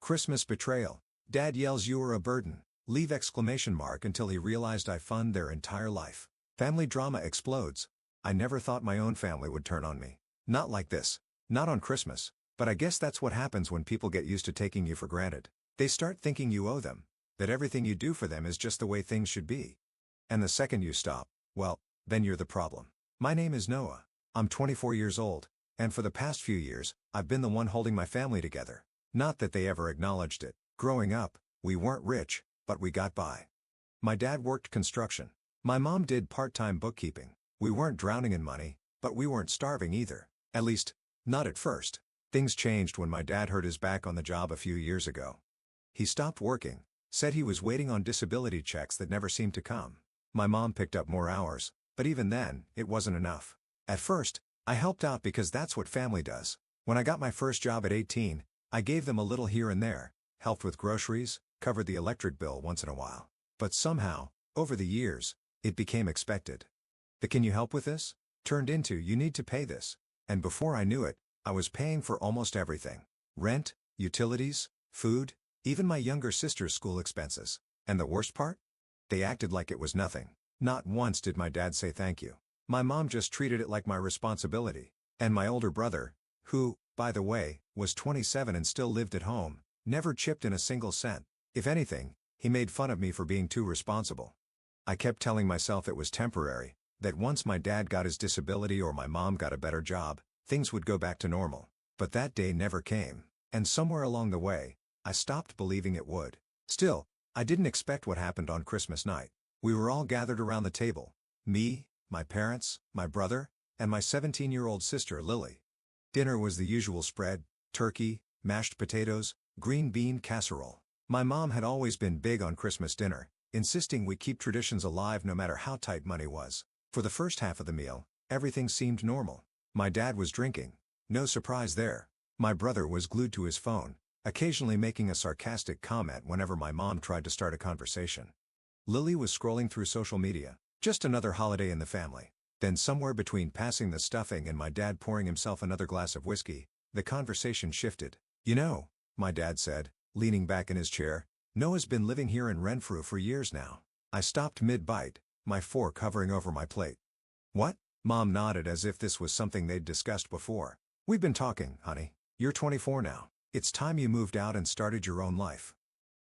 Christmas betrayal. Dad yells you are a burden. Leave exclamation mark until he realized I fund their entire life. Family drama explodes. I never thought my own family would turn on me. Not like this. Not on Christmas. But I guess that's what happens when people get used to taking you for granted. They start thinking you owe them. That everything you do for them is just the way things should be. And the second you stop, well, then you're the problem. My name is Noah. I'm 24 years old, and for the past few years, I've been the one holding my family together. Not that they ever acknowledged it. Growing up, we weren't rich, but we got by. My dad worked construction. My mom did part-time bookkeeping. We weren't drowning in money, but we weren't starving either. At least, not at first. Things changed when my dad hurt his back on the job a few years ago. He stopped working, said he was waiting on disability checks that never seemed to come. My mom picked up more hours, but even then, it wasn't enough. At first, I helped out because that's what family does. When I got my first job at 18, I gave them a little here and there, helped with groceries, covered the electric bill once in a while. But somehow, over the years, it became expected. The "can you help with this?" turned into "you need to pay this." And before I knew it, I was paying for almost everything. Rent, utilities, food, even my younger sister's school expenses. And the worst part? They acted like it was nothing. Not once did my dad say thank you. My mom just treated it like my responsibility. And my older brother, who, by the way, was 27 and still lived at home, never chipped in a single cent. If anything, he made fun of me for being too responsible. I kept telling myself it was temporary, that once my dad got his disability or my mom got a better job, things would go back to normal. But that day never came, and somewhere along the way, I stopped believing it would. Still, I didn't expect what happened on Christmas night. We were all gathered around the table. Me, my parents, my brother, and my 17-year-old sister Lily. Dinner was the usual spread: turkey, mashed potatoes, green bean casserole. My mom had always been big on Christmas dinner, insisting we keep traditions alive no matter how tight money was. For the first half of the meal, everything seemed normal. My dad was drinking. No surprise there. My brother was glued to his phone, occasionally making a sarcastic comment whenever my mom tried to start a conversation. Lily was scrolling through social media. Just another holiday in the family. Then somewhere between passing the stuffing and my dad pouring himself another glass of whiskey, the conversation shifted. "You know," my dad said, leaning back in his chair, "Noah's been living here in Renfrew for years now." I stopped mid-bite, my fork hovering over my plate. "What?" Mom nodded as if this was something they'd discussed before. "We've been talking, honey. You're 24 now. It's time you moved out and started your own life."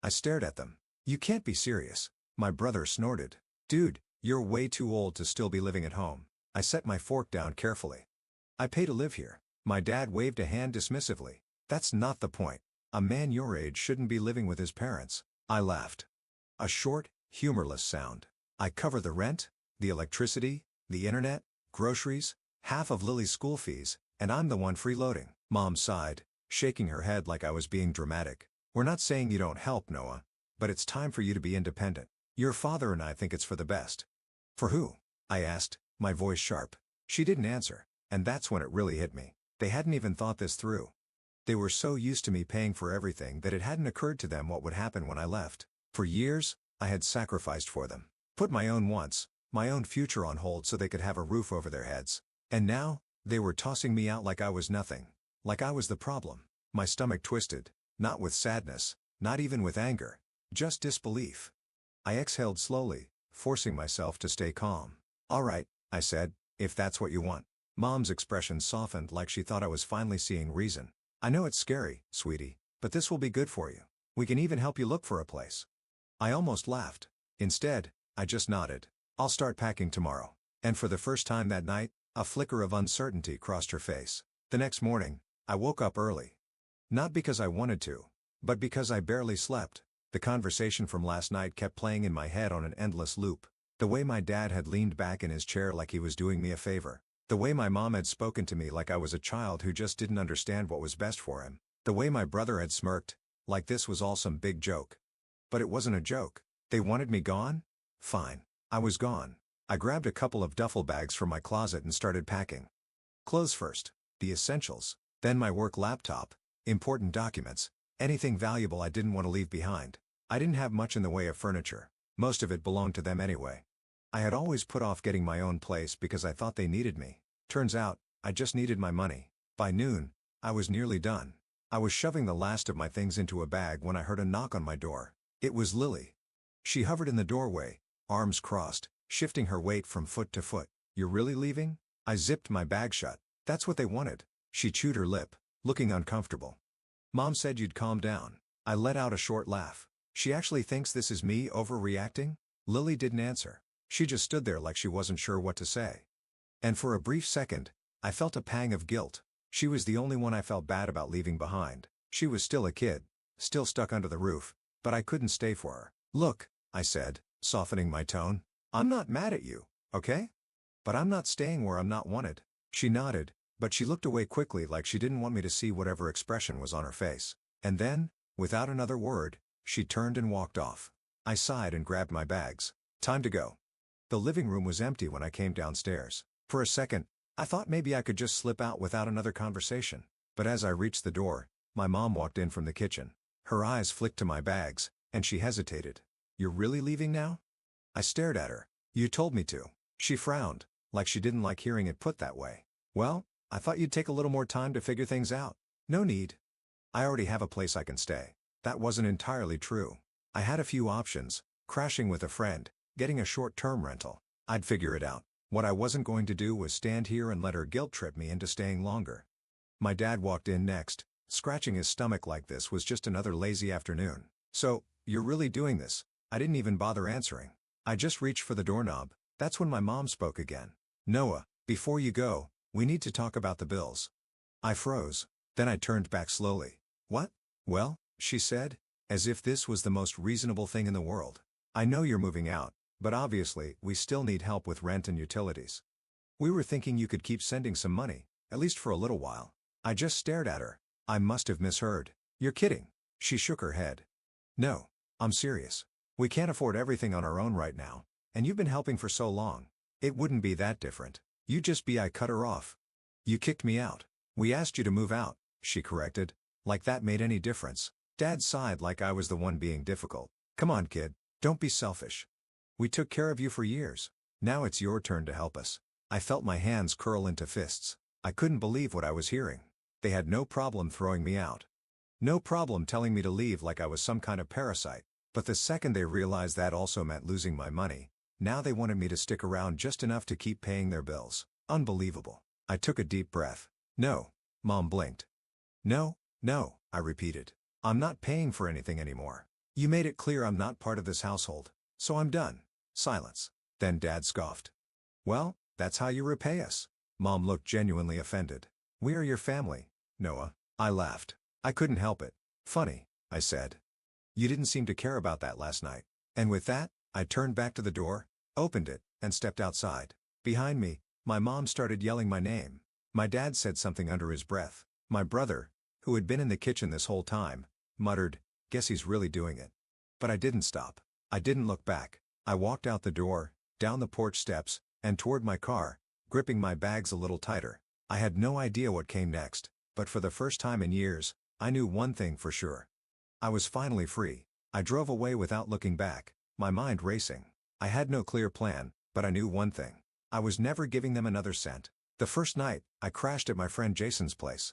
I stared at them. "You can't be serious." My brother snorted. "Dude, you're way too old to still be living at home." I set my fork down carefully. "I pay to live here." My dad waved a hand dismissively. "That's not the point. A man your age shouldn't be living with his parents." I laughed. A short, humorless sound. "I cover the rent, the electricity, the internet, groceries, half of Lily's school fees, and I'm the one freeloading." Mom sighed, shaking her head like I was being dramatic. "We're not saying you don't help, Noah. But it's time for you to be independent. Your father and I think it's for the best." "For who?" I asked, my voice sharp. She didn't answer, and that's when it really hit me. They hadn't even thought this through. They were so used to me paying for everything that it hadn't occurred to them what would happen when I left. For years, I had sacrificed for them. Put my own wants, my own future on hold so they could have a roof over their heads. And now, they were tossing me out like I was nothing. Like I was the problem. My stomach twisted, not with sadness, not even with anger, just disbelief. I exhaled slowly, forcing myself to stay calm. "All right," I said, "if that's what you want." Mom's expression softened like she thought I was finally seeing reason. "I know it's scary, sweetie, but this will be good for you. We can even help you look for a place." I almost laughed. Instead, I just nodded. "I'll start packing tomorrow." And for the first time that night, a flicker of uncertainty crossed her face. The next morning, I woke up early. Not because I wanted to, but because I barely slept. The conversation from last night kept playing in my head on an endless loop. The way my dad had leaned back in his chair like he was doing me a favor. The way my mom had spoken to me like I was a child who just didn't understand what was best for him. The way my brother had smirked, like this was all some big joke. But it wasn't a joke. They wanted me gone? Fine. I was gone. I grabbed a couple of duffel bags from my closet and started packing. Clothes first, the essentials, then my work laptop, important documents, anything valuable I didn't want to leave behind. I didn't have much in the way of furniture. Most of it belonged to them anyway. I had always put off getting my own place because I thought they needed me. Turns out, I just needed my money. By noon, I was nearly done. I was shoving the last of my things into a bag when I heard a knock on my door. It was Lily. She hovered in the doorway, arms crossed, shifting her weight from foot to foot. "You're really leaving?" I zipped my bag shut. "That's what they wanted." She chewed her lip, looking uncomfortable. "Mom said you'd calm down." I let out a short laugh. "She actually thinks this is me overreacting?" Lily didn't answer. She just stood there like she wasn't sure what to say. And for a brief second, I felt a pang of guilt. She was the only one I felt bad about leaving behind. She was still a kid, still stuck under the roof, but I couldn't stay for her. "Look," I said, softening my tone, "I'm not mad at you, okay? But I'm not staying where I'm not wanted." She nodded, but she looked away quickly like she didn't want me to see whatever expression was on her face. And then, without another word, she turned and walked off. I sighed and grabbed my bags. Time to go. The living room was empty when I came downstairs. For a second, I thought maybe I could just slip out without another conversation. But as I reached the door, my mom walked in from the kitchen. Her eyes flicked to my bags, and she hesitated. "You're really leaving now?" I stared at her. "You told me to." She frowned, like she didn't like hearing it put that way. "Well, I thought you'd take a little more time to figure things out." "No need. I already have a place I can stay." That wasn't entirely true. I had a few options: crashing with a friend, getting a short-term rental. I'd figure it out. What I wasn't going to do was stand here and let her guilt trip me into staying longer. My dad walked in next, scratching his stomach like this was just another lazy afternoon. "So, you're really doing this?" I didn't even bother answering. I just reached for the doorknob. That's when my mom spoke again. "Noah, before you go, we need to talk about the bills." I froze. Then I turned back slowly. "What?" "Well," she said, as if this was the most reasonable thing in the world. "I know you're moving out, but obviously we still need help with rent and utilities. We were thinking you could keep sending some money, at least for a little while." I just stared at her. I must have misheard. "You're kidding." She shook her head. "No, I'm serious. We can't afford everything on our own right now, and you've been helping for so long. It wouldn't be that different. You just be." I cut her off. "You kicked me out." "We asked you to move out," she corrected, like that made any difference. Dad sighed like I was the one being difficult. "Come on, kid, don't be selfish. We took care of you for years. Now it's your turn to help us." I felt my hands curl into fists. I couldn't believe what I was hearing. They had no problem throwing me out. No problem telling me to leave like I was some kind of parasite. But the second they realized that also meant losing my money, now they wanted me to stick around just enough to keep paying their bills. Unbelievable. I took a deep breath. "No." Mom blinked. "No, no," I repeated. "I'm not paying for anything anymore. You made it clear I'm not part of this household, so I'm done." Silence. Then Dad scoffed. "Well, that's how you repay us." Mom looked genuinely offended. "We are your family, Noah." I laughed. I couldn't help it. "Funny," I said. "You didn't seem to care about that last night." And with that, I turned back to the door, opened it, and stepped outside. Behind me, my mom started yelling my name. My dad said something under his breath. My brother, who had been in the kitchen this whole time, muttered, "Guess he's really doing it." But I didn't stop. I didn't look back. I walked out the door, down the porch steps, and toward my car, gripping my bags a little tighter. I had no idea what came next, but for the first time in years, I knew one thing for sure. I was finally free. I drove away without looking back, my mind racing. I had no clear plan, but I knew one thing. I was never giving them another cent. The first night, I crashed at my friend Jason's place.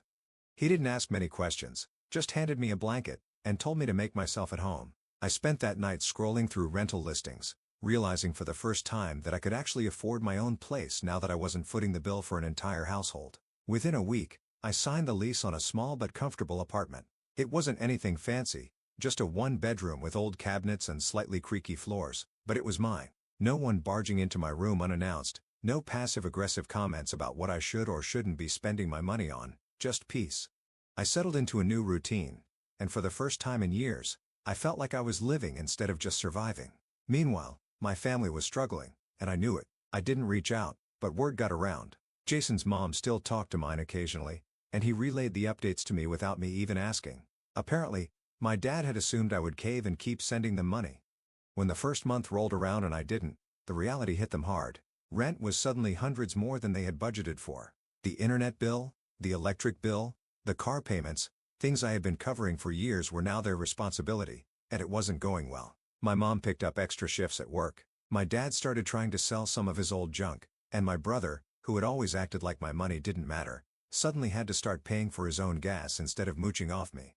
He didn't ask many questions, just handed me a blanket, and told me to make myself at home. I spent that night scrolling through rental listings, realizing for the first time that I could actually afford my own place now that I wasn't footing the bill for an entire household. Within a week, I signed the lease on a small but comfortable apartment. It wasn't anything fancy, just a one-bedroom with old cabinets and slightly creaky floors, but it was mine. No one barging into my room unannounced, no passive-aggressive comments about what I should or shouldn't be spending my money on, just peace. I settled into a new routine, and for the first time in years, I felt like I was living instead of just surviving. Meanwhile, my family was struggling, and I knew it. I didn't reach out, but word got around. Jason's mom still talked to mine occasionally, and he relayed the updates to me without me even asking. Apparently, my dad had assumed I would cave and keep sending them money. When the first month rolled around and I didn't, the reality hit them hard. Rent was suddenly hundreds more than they had budgeted for. The internet bill, the electric bill, the car payments, things I had been covering for years were now their responsibility, and it wasn't going well. My mom picked up extra shifts at work. My dad started trying to sell some of his old junk, and my brother, who had always acted like my money didn't matter, suddenly had to start paying for his own gas instead of mooching off me.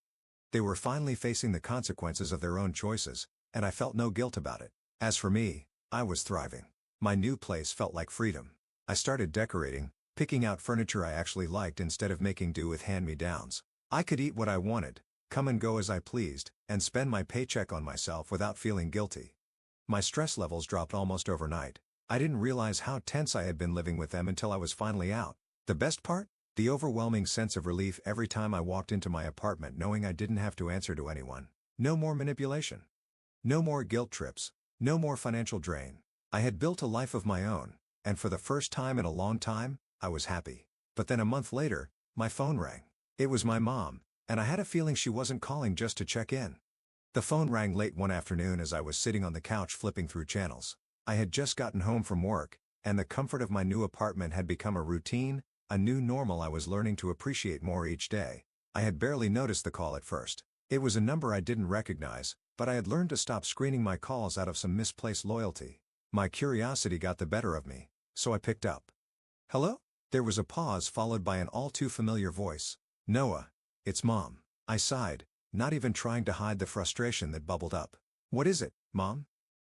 They were finally facing the consequences of their own choices, and I felt no guilt about it. As for me, I was thriving. My new place felt like freedom. I started decorating, picking out furniture I actually liked instead of making do with hand-me-downs. I could eat what I wanted, come and go as I pleased, and spend my paycheck on myself without feeling guilty. My stress levels dropped almost overnight. I didn't realize how tense I had been living with them until I was finally out. The best part? The overwhelming sense of relief every time I walked into my apartment knowing I didn't have to answer to anyone. No more manipulation. No more guilt trips. No more financial drain. I had built a life of my own, and for the first time in a long time, I was happy. But then a month later, my phone rang. It was my mom, and I had a feeling she wasn't calling just to check in. The phone rang late one afternoon as I was sitting on the couch flipping through channels. I had just gotten home from work, and the comfort of my new apartment had become a routine, a new normal I was learning to appreciate more each day. I had barely noticed the call at first. It was a number I didn't recognize, but I had learned to stop screening my calls out of some misplaced loyalty. My curiosity got the better of me, so I picked up. "Hello?" There was a pause followed by an all-too-familiar voice. "Noah, it's Mom." I sighed, not even trying to hide the frustration that bubbled up. "What is it, Mom?"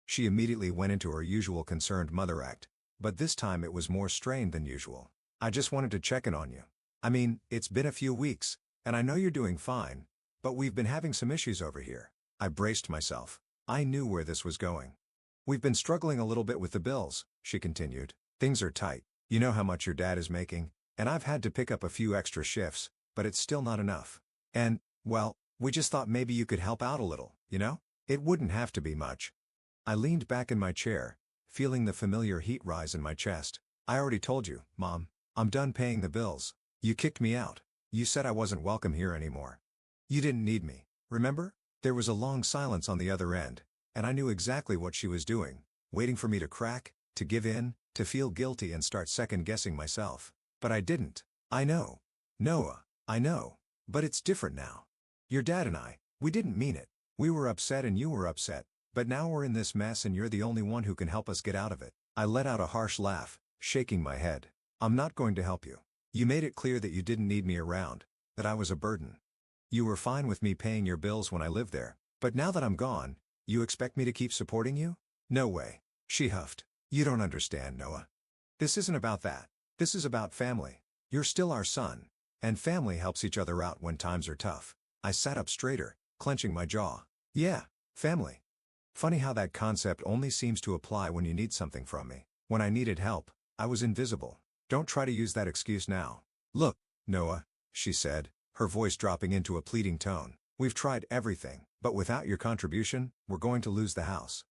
She immediately went into her usual concerned mother act, but this time it was more strained than usual. "I just wanted to check in on you. I mean, it's been a few weeks, and I know you're doing fine, but we've been having some issues over here." I braced myself. I knew where this was going. "We've been struggling a little bit with the bills," she continued. "Things are tight. You know how much your dad is making, and I've had to pick up a few extra shifts, but it's still not enough. And, well, we just thought maybe you could help out a little, you know? It wouldn't have to be much." I leaned back in my chair, feeling the familiar heat rise in my chest. "I already told you, Mom. I'm done paying the bills. You kicked me out. You said I wasn't welcome here anymore. You didn't need me, remember?" There was a long silence on the other end, and I knew exactly what she was doing, waiting for me to crack, to give in, to feel guilty and start second-guessing myself. But I didn't. "I know. Noah, I know. But it's different now. Your dad and we didn't mean it. We were upset and you were upset, but now we're in this mess and you're the only one who can help us get out of it." I let out a harsh laugh, shaking my head. "I'm not going to help you. You made it clear that you didn't need me around, that I was a burden. You were fine with me paying your bills when I lived there, but now that I'm gone, you expect me to keep supporting you? No way," she huffed. "You don't understand, Noah. This isn't about that. This is about family. You're still our son, and family helps each other out when times are tough." I sat up straighter, clenching my jaw. "Yeah, family. Funny how that concept only seems to apply when you need something from me. When I needed help, I was invisible. Don't try to use that excuse now." "Look, Noah," she said, her voice dropping into a pleading tone. "We've tried everything, but without your contribution, we're going to lose the house.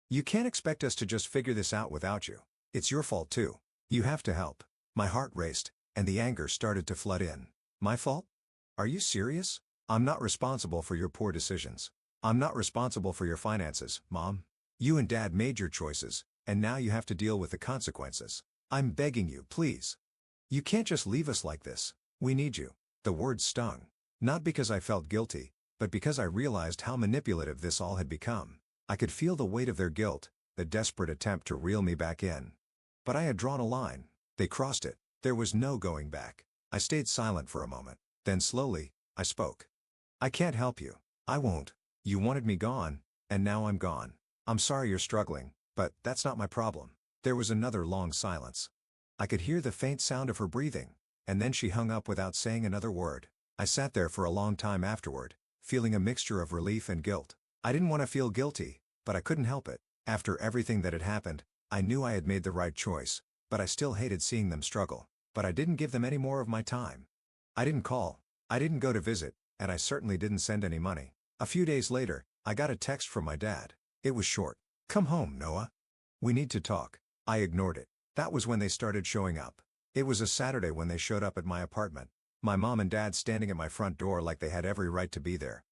You can't expect us to just figure this out without you. It's your fault too. You have to help." My heart raced, and the anger started to flood in. "My fault? Are you serious? I'm not responsible for your poor decisions. I'm not responsible for your finances, Mom. You and Dad made your choices, and now you have to deal with the consequences. I'm begging you, please. You can't just leave us like this. We need you." The words stung. Not because I felt guilty, but because I realized how manipulative this all had become. I could feel the weight of their guilt, the desperate attempt to reel me back in. But I had drawn a line. They crossed it. There was no going back. I stayed silent for a moment. Then slowly, I spoke. "I can't help you. I won't. You wanted me gone, and now I'm gone. I'm sorry you're struggling, but that's not my problem." There was another long silence. I could hear the faint sound of her breathing, and then she hung up without saying another word. I sat there for a long time afterward, feeling a mixture of relief and guilt. I didn't want to feel guilty, but I couldn't help it. After everything that had happened, I knew I had made the right choice, but I still hated seeing them struggle. But I didn't give them any more of my time. I didn't call. I didn't go to visit, and I certainly didn't send any money. A few days later, I got a text from my dad. It was short. "Come home, Noah. We need to talk." I ignored it. That was when they started showing up. It was a Saturday when they showed up at my apartment. My mom and dad standing at my front door like they had every right to be there.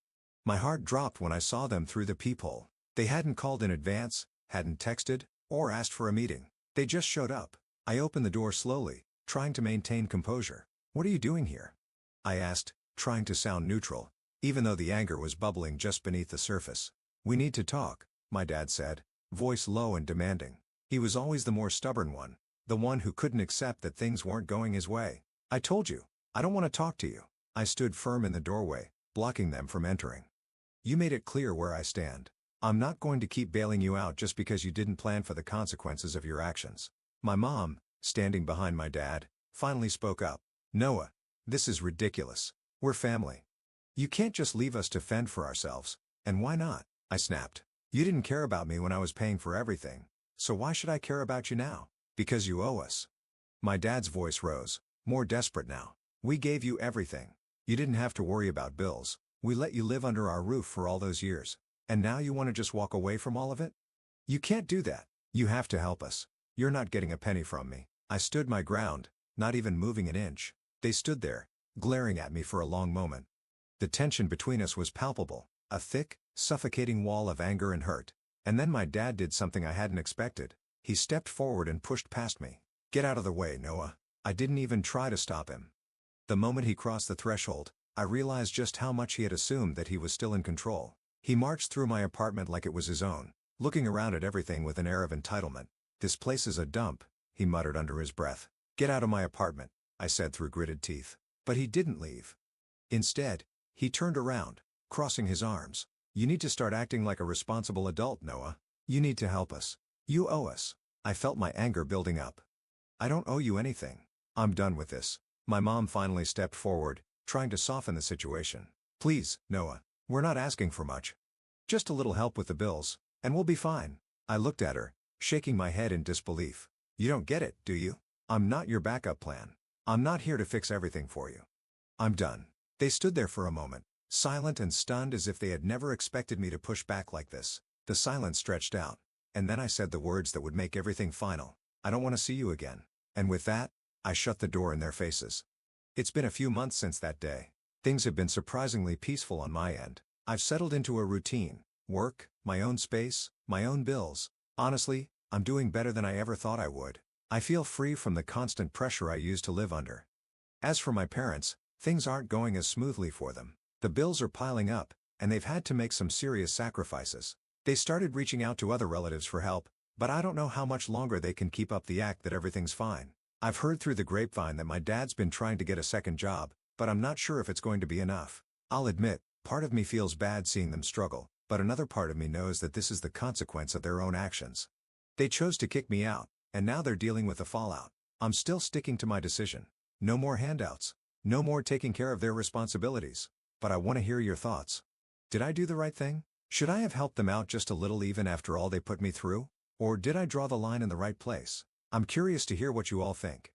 My heart dropped when I saw them through the peephole. They hadn't called in advance, hadn't texted, or asked for a meeting. They just showed up. I opened the door slowly, trying to maintain composure. "What are you doing here?" I asked, trying to sound neutral, even though the anger was bubbling just beneath the surface. "We need to talk," my dad said, voice low and demanding. He was always the more stubborn one, the one who couldn't accept that things weren't going his way. "I told you. I don't want to talk to you. I stood firm in the doorway, blocking them from entering. You made it clear where I stand. I'm not going to keep bailing you out just because you didn't plan for the consequences of your actions. My mom, standing behind my dad, finally spoke up. Noah, this is ridiculous. We're family. You can't just leave us to fend for ourselves. And why not? I snapped. You didn't care about me when I was paying for everything. So why should I care about you now? Because you owe us. My dad's voice rose, more desperate now. We gave you everything. You didn't have to worry about bills. We let you live under our roof for all those years. And now you want to just walk away from all of it? You can't do that. You have to help us. You're not getting a penny from me. I stood my ground, not even moving an inch. They stood there, glaring at me for a long moment. The tension between us was palpable, a thick, suffocating wall of anger and hurt. And then my dad did something I hadn't expected. He stepped forward and pushed past me. Get out of the way, Noah. I didn't even try to stop him. The moment he crossed the threshold, I realized just how much he had assumed that he was still in control. He marched through my apartment like it was his own, looking around at everything with an air of entitlement. This place is a dump, he muttered under his breath. Get out of my apartment, I said through gritted teeth. But he didn't leave. Instead, he turned around, crossing his arms. You need to start acting like a responsible adult, Noah. You need to help us. You owe us. I felt my anger building up. I don't owe you anything. I'm done with this. My mom finally stepped forward, trying to soften the situation. Please, Noah, we're not asking for much. Just a little help with the bills, and we'll be fine. I looked at her, shaking my head in disbelief. You don't get it, do you? I'm not your backup plan. I'm not here to fix everything for you. I'm done. They stood there for a moment, silent and stunned as if they had never expected me to push back like this. The silence stretched out, and then I said the words that would make everything final. I don't want to see you again. And with that, I shut the door in their faces. It's been a few months since that day. Things have been surprisingly peaceful on my end. I've settled into a routine, work, my own space, my own bills. Honestly, I'm doing better than I ever thought I would. I feel free from the constant pressure I used to live under. As for my parents, things aren't going as smoothly for them. The bills are piling up, and they've had to make some serious sacrifices. They started reaching out to other relatives for help, but I don't know how much longer they can keep up the act that everything's fine. I've heard through the grapevine that my dad's been trying to get a second job, but I'm not sure if it's going to be enough. I'll admit, part of me feels bad seeing them struggle, but another part of me knows that this is the consequence of their own actions. They chose to kick me out, and now they're dealing with the fallout. I'm still sticking to my decision. No more handouts. No more taking care of their responsibilities. But I want to hear your thoughts. Did I do the right thing? Should I have helped them out just a little even after all they put me through? Or did I draw the line in the right place? I'm curious to hear what you all think.